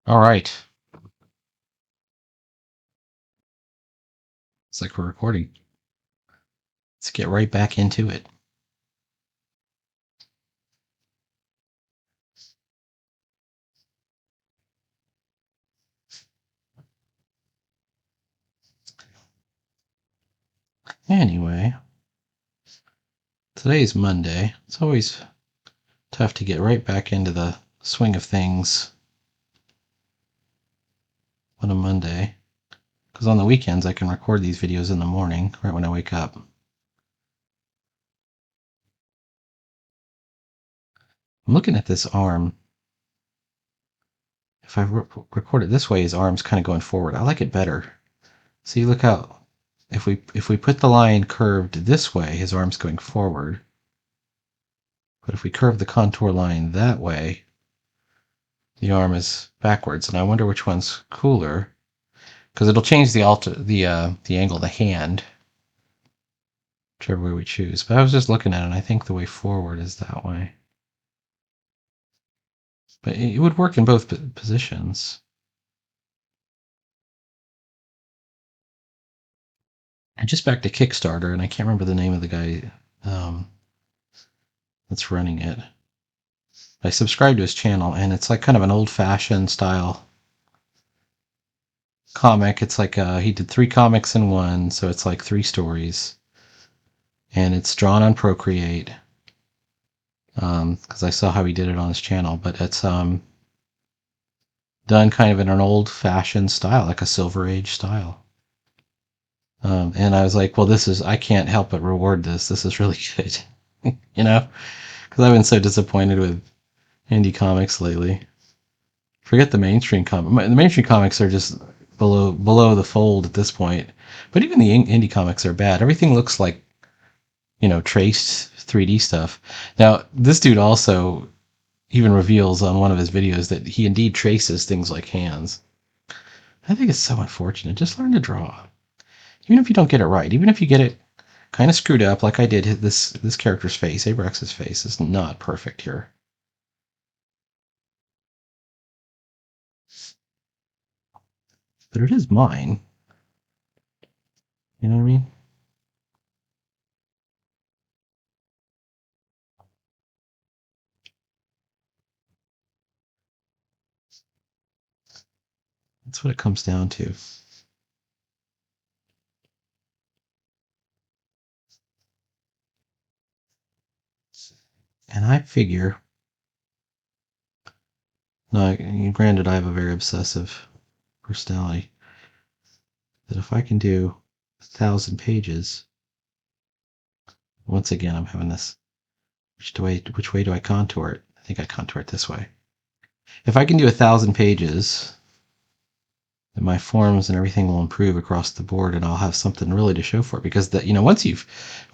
All right. It's like we're recording. Let's get right back into it. Anyway, today's Monday. It's always tough to get right back into the swing of things on a Monday. Because on the weekends, I can record these videos in the morning, right when I wake up. I'm looking at this arm. If I record it this way, his arm's kind of going forward. I like it better. See, look how if we put the line curved this way, his arm's going forward. But if we curve the contour line that way, the arm is backwards. And I wonder which one's cooler, because it'll change the angle of the hand, whichever way we choose. But I was just looking at it, and I think the way forward is that way. But it would work in both positions. And just back to Kickstarter, and I can't remember the name of the guy that's running it. I subscribed to his channel, and it's like kind of an old-fashioned style comic. It's like he did 3 comics in one, so it's like 3 stories, and it's drawn on Procreate. Because I saw how he did it on his channel, but it's done kind of in an old-fashioned style, like a Silver Age style. And I was like, well, I can't help but reward this. This is really good, you know, because I've been so disappointed with indie comics lately. Forget the mainstream comics. The mainstream comics are just below the fold at this point. But even the indie comics are bad. Everything looks like, traced 3D stuff. Now, this dude also even reveals on one of his videos that he indeed traces things like hands. I think it's so unfortunate. Just learn to draw. Even if you don't get it right, even if you get it kind of screwed up like I did, this character's face, Abrax's face, is not perfect here. But it is mine. You know what I mean? That's what it comes down to. And I figure, now, granted, I have a very obsessive personality, that if I can do 1,000 pages, once again, I'm having this, which way do I contour it? I think I contour it this way. If I can do 1,000 pages, then my forms and everything will improve across the board, and I'll have something really to show for it. Because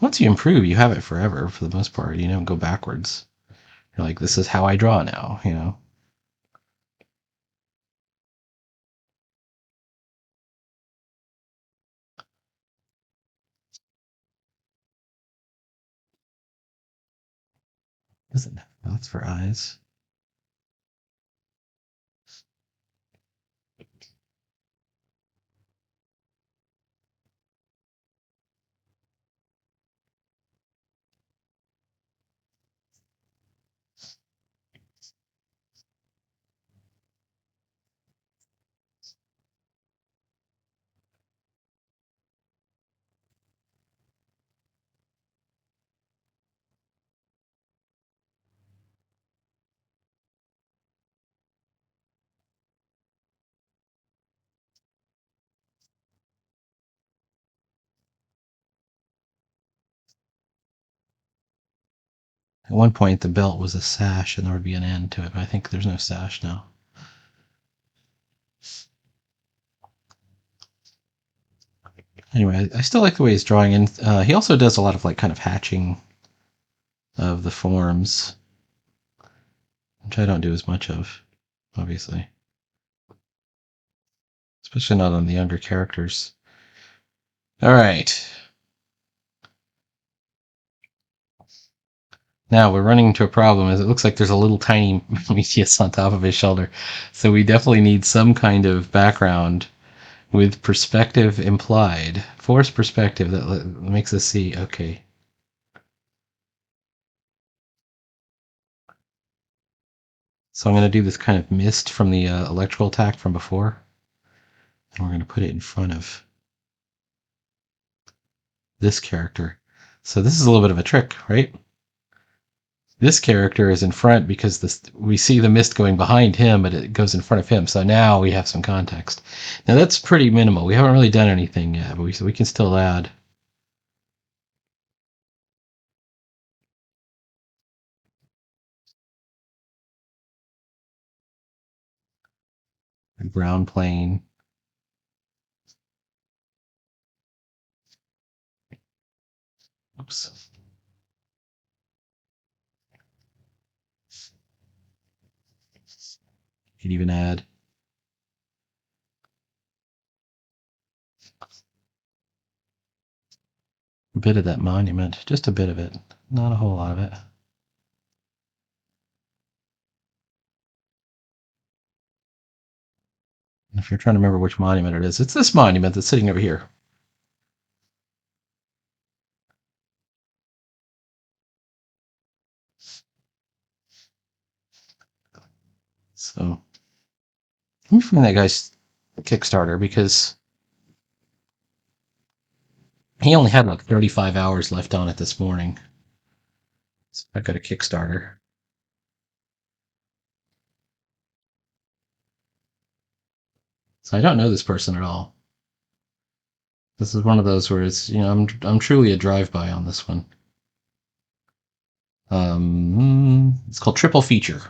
once you improve, you have it forever for the most part. You don't go backwards. You're like, this is how I draw now. Doesn't have dots for eyes. At one point, the belt was a sash, and there would be an end to it. But I think there's no sash now. Anyway, I still like the way he's drawing, and he also does a lot of kind of hatching of the forms, which I don't do as much of, obviously, especially not on the younger characters. All right. Now we're running into a problem as it looks like there's a little tiny Prometheus on top of his shoulder. So we definitely need some kind of background with perspective implied. Forced perspective that makes us see, okay. So I'm going to do this kind of mist from the electrical attack from before. And we're going to put it in front of this character. So this is a little bit of a trick, right? This character is in front because we see the mist going behind him, but it goes in front of him. So now we have some context. Now that's pretty minimal. We haven't really done anything yet, but we can still add. A ground plane. Oops. You could even add a bit of that monument, just a bit of it, not a whole lot of it. If you're trying to remember which monument it is, it's this monument that's sitting over here. So let me find that guy's Kickstarter because he only had like 35 hours left on it this morning. So I got a Kickstarter. So I don't know this person at all. This is one of those where it's, I'm truly a drive-by on this one. It's called Triple Feature.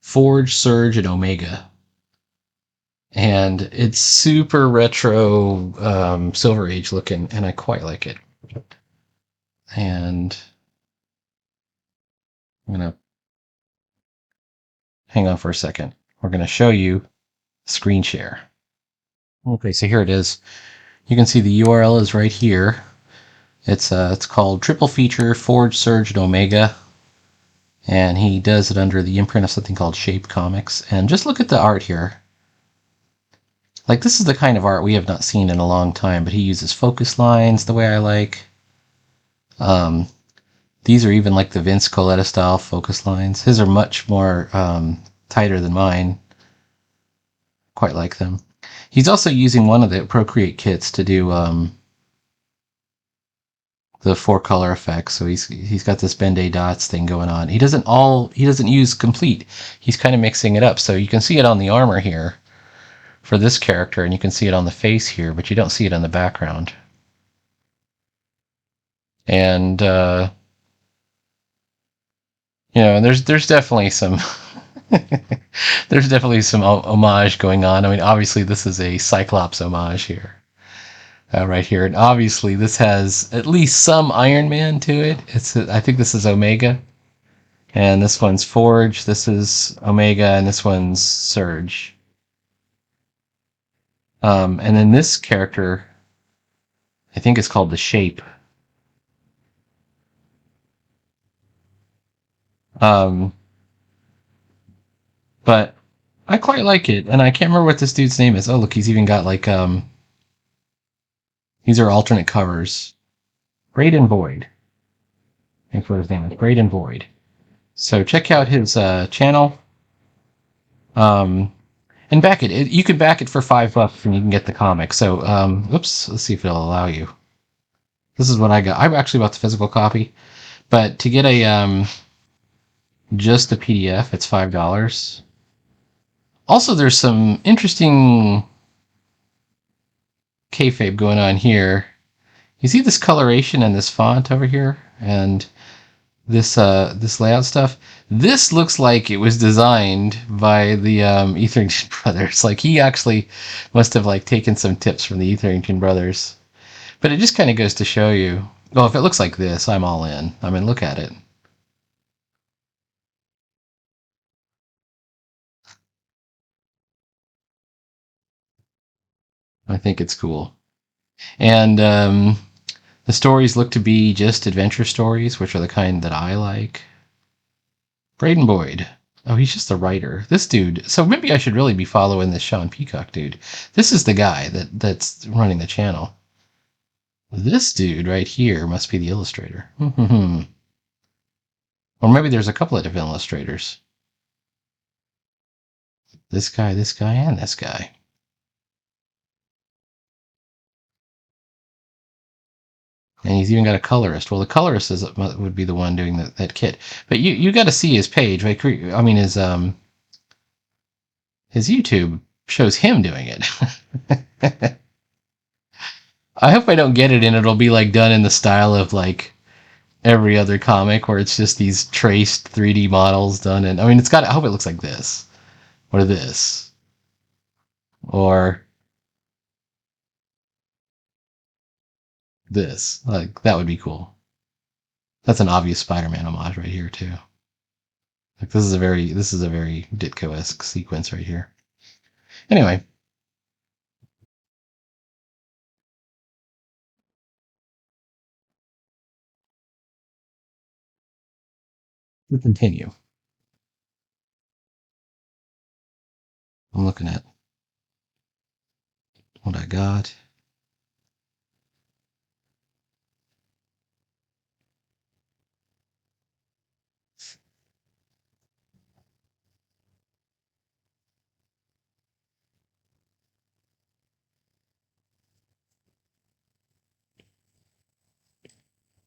Forge, Surge, and Omega. And it's super retro Silver Age looking, and I quite like it. And I'm going to hang on for a second. We're going to show you screen share. Okay, so here it is. You can see the URL is right here. It's called Triple Feature Forge, Surge, and Omega. And he does it under the imprint of something called Shape Comics. And just look at the art here. Like, this is the kind of art we have not seen in a long time, but he uses focus lines the way I like. These are even like the Vince Coletta style focus lines. His are much more tighter than mine. Quite like them. He's also using one of the Procreate kits to do the 4-color effects. So he's got this Ben-Day dots thing going on. He doesn't use complete. He's kind of mixing it up. So you can see it on the armor here for this character, and you can see it on the face here, but you don't see it on the background. And there's definitely some there's definitely some homage going on. I mean, obviously this is a Cyclops homage here. Right here, and obviously this has at least some Iron Man to it. I think this is Omega, and this one's Forge, this is Omega, and this one's Surge. And then this character, I think it's called the Shape. But I quite like it, and I can't remember what this dude's name is. Oh, look, he's even got like these are alternate covers. Braden Void. I think what his name is. Braden Void. So check out his channel. And back it. You can back it for $5 and you can get the comic. So, oops, let's see if it'll allow you. This is what I got. I actually bought the physical copy, but to get a just the PDF, it's $5. Also, there's some interesting kayfabe going on here. You see this coloration and this font over here, and this layout stuff. This looks like it was designed by the Etherington brothers. Like, he actually must have like taken some tips from the Etherington brothers. But it just kind of goes to show you. Well, if it looks like this, I'm all in. I mean, look at it. I think it's cool. And The stories look to be just adventure stories, which are the kind that I like. Braden Boyd. Oh, he's just a writer. This dude. So maybe I should really be following this Sean Peacock dude. This is the guy that's running the channel. This dude right here must be the illustrator. Or maybe there's a couple of different illustrators. This guy, and this guy. And he's even got a colorist. Well, the colorist would be the one doing that kit. But you got to see his page. Like, I mean, his YouTube shows him doing it. I hope I don't get it and it'll be like done in the style of like every other comic where it's just these traced 3D models done. And I mean, I hope it looks like this or this or this. Like, that would be cool. That's an obvious Spider-Man homage right here too. Like, this is a very Ditko-esque sequence right here. Anyway, we continue. I'm looking at what I got.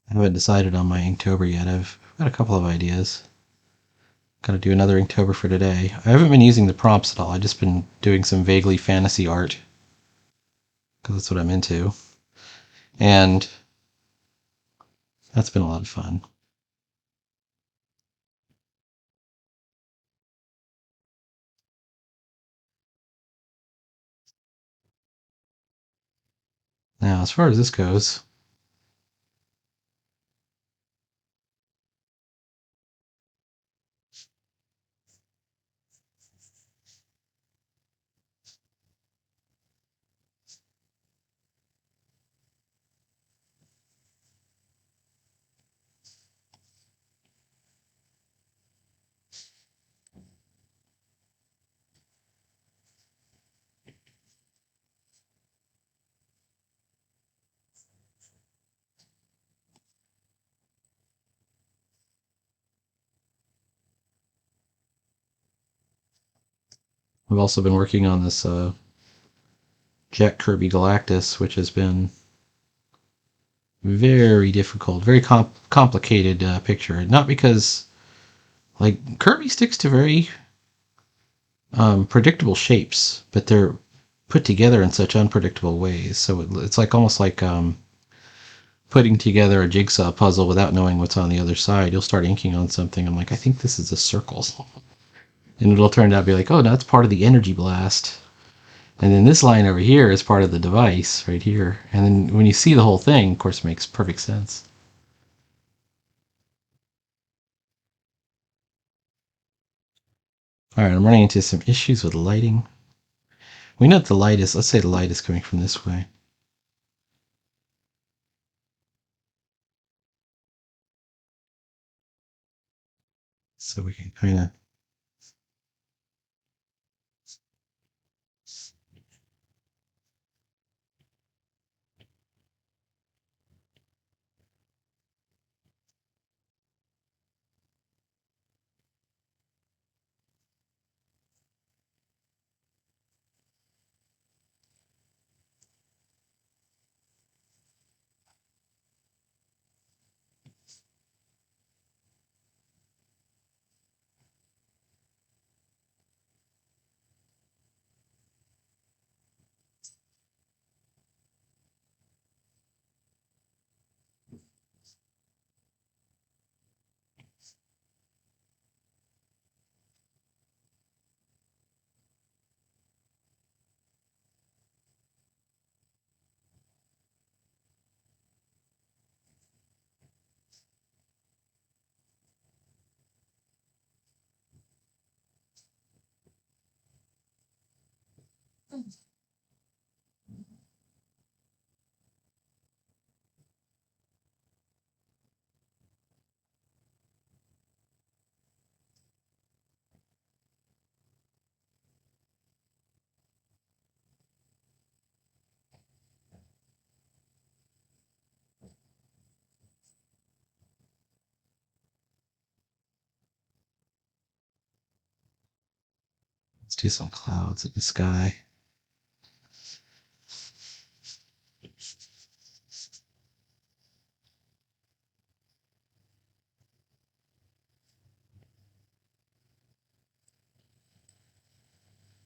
I haven't decided on my Inktober yet. I've got a couple of ideas. Got to do another Inktober for today. I haven't been using the prompts at all. I've just been doing some vaguely fantasy art because that's what I'm into. And that's been a lot of fun. Now, as far as this goes, I've also been working on this Jack Kirby Galactus, which has been very difficult, very complicated picture. Not because, like, Kirby sticks to very predictable shapes, but they're put together in such unpredictable ways. So it's like almost like putting together a jigsaw puzzle without knowing what's on the other side. You'll start inking on something. I'm like, I think this is a circle. And it'll turn out to be like, oh, no, that's part of the energy blast. And then this line over here is part of the device right here. And then when you see the whole thing, of course, it makes perfect sense. All right, I'm running into some issues with lighting. We know that the light is, let's say the light is coming from this way. So we can kind of Let's do some clouds in the sky.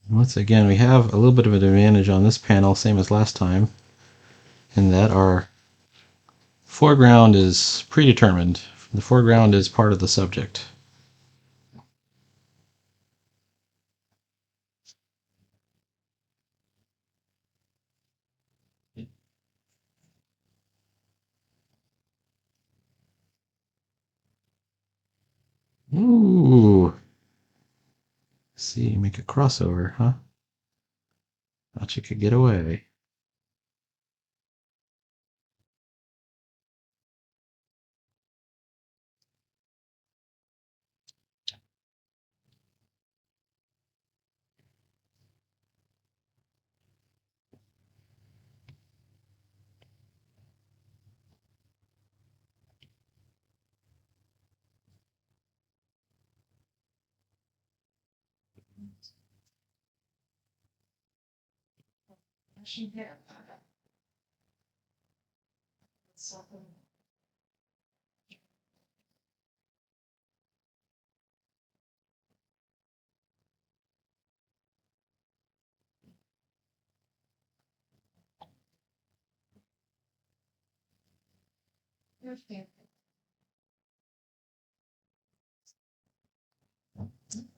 Once again, we have a little bit of an advantage on this panel, same as last time, in that our foreground is predetermined. The foreground is part of the subject. Ooh. See, make a crossover, huh? Thought you could get away.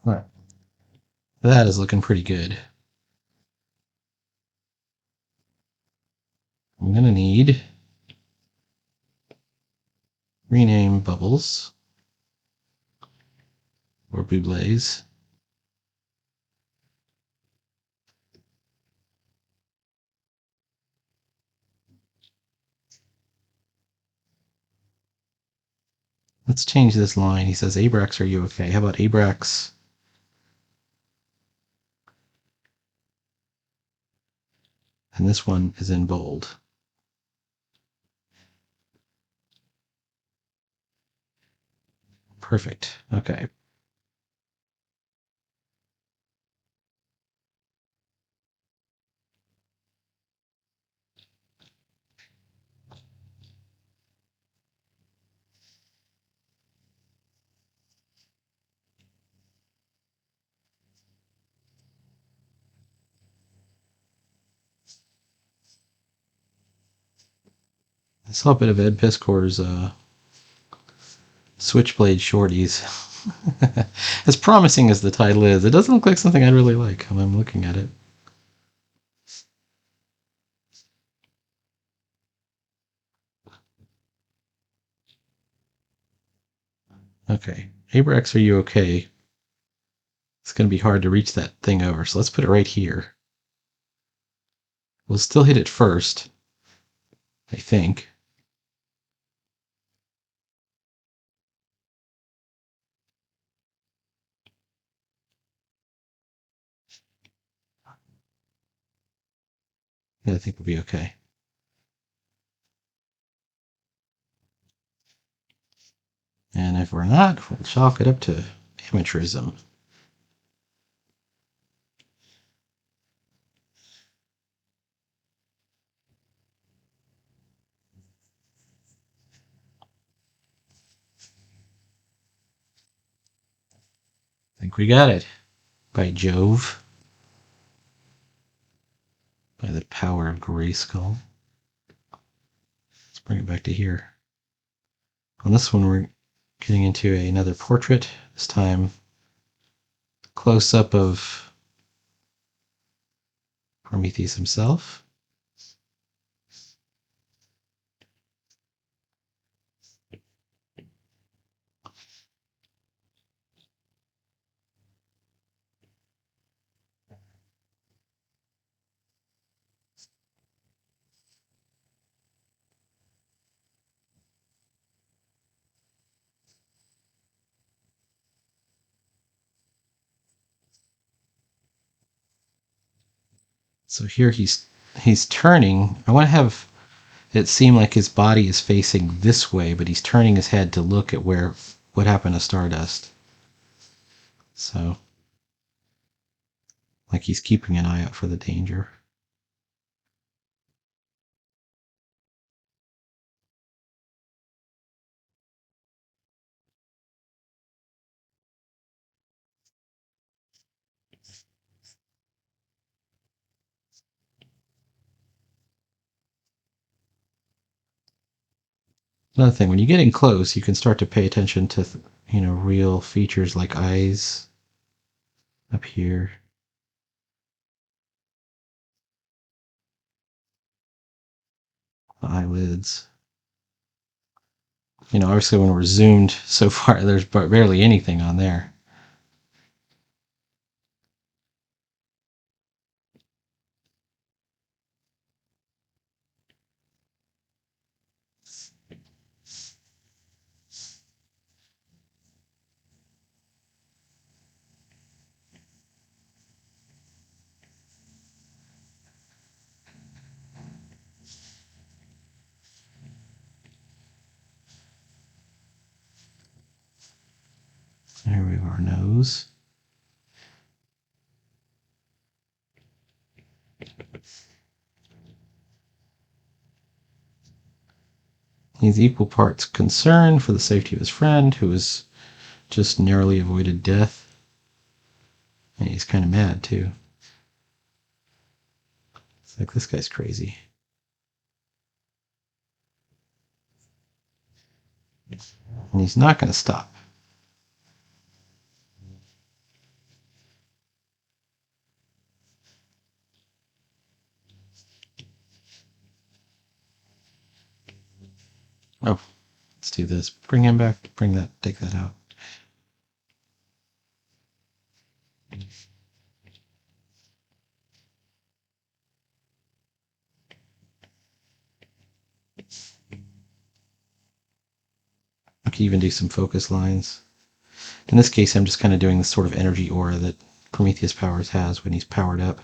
All right. That is looking pretty good. I'm going to need rename bubbles or bubbles. Let's change this line. He says, Abrax, are you okay? How about Abrax? And this one is in bold. Perfect. Okay. I saw a bit of Ed Piscor's Switchblade Shorties. As promising as the title is, it doesn't look like something I'd really like when I'm looking at it. Okay. Abrax, are you okay? It's going to be hard to reach that thing over, so let's put it right here. We'll still hit it first, I think. Yeah, I think we'll be okay. And if we're not, we'll chalk it up to amateurism. I think we got it. By Jove. By the power of Grayskull. Let's bring it back to here. On this one, we're getting into another portrait. This time, close-up of Prometheus himself. So here he's turning. I want to have it seem like his body is facing this way, but he's turning his head to look at what happened to Stardust. So like he's keeping an eye out for the danger. Another thing, when you get in close, you can start to pay attention to, real features like eyes up here. The eyelids. Obviously when we're zoomed so far, there's barely anything on there. There we have our nose. He's equal parts concerned for the safety of his friend, who has just narrowly avoided death. And he's kind of mad, too. It's like, this guy's crazy. And he's not going to stop. Oh, let's do this. Bring him back. Take that out. I could even do some focus lines. In this case, I'm just kind of doing this sort of energy aura that Prometheus powers has when he's powered up.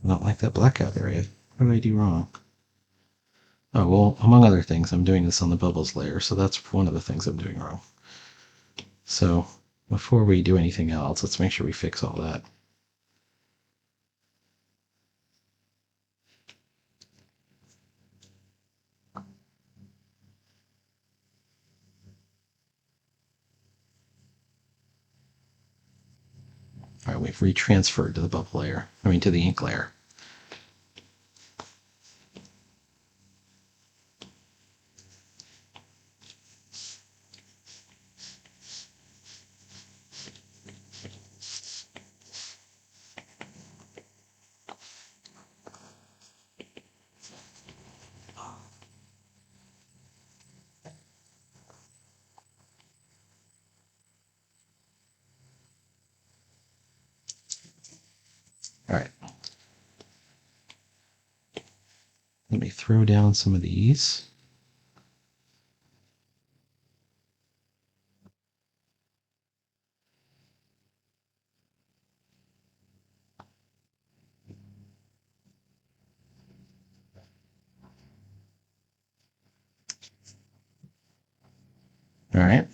I don't like that blackout area. What did I do wrong? Oh, well, among other things, I'm doing this on the bubbles layer, so that's one of the things I'm doing wrong. So before we do anything else, let's make sure we fix all that. All right, we've retransferred to the bubble layer. To the ink layer. All right. Let me throw down some of these. All right.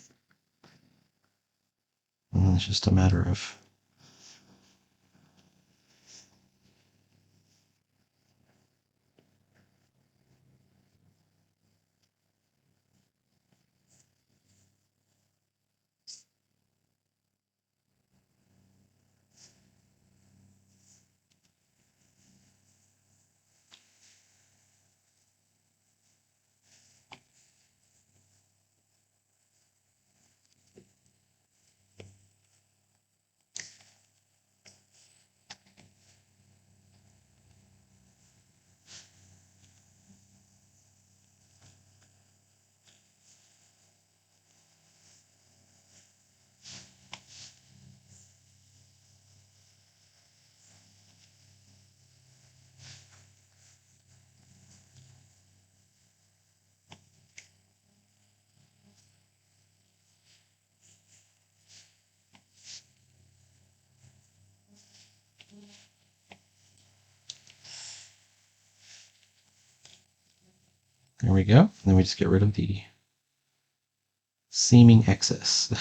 And then it's just a matter of There we go. And then we just get rid of the seeming excess.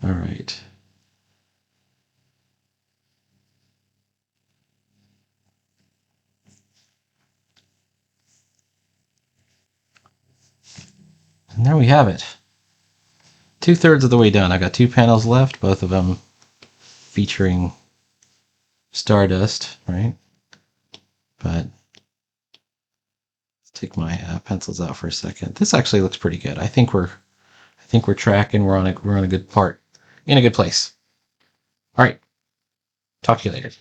All right. And there we have it. 2/3 of the way done. I got 2 panels left, both of them featuring stardust, right? But let's take my pencils out for a second. This actually looks pretty good. I think we're tracking. We're on a good part, in a good place. All right. Talk to you later.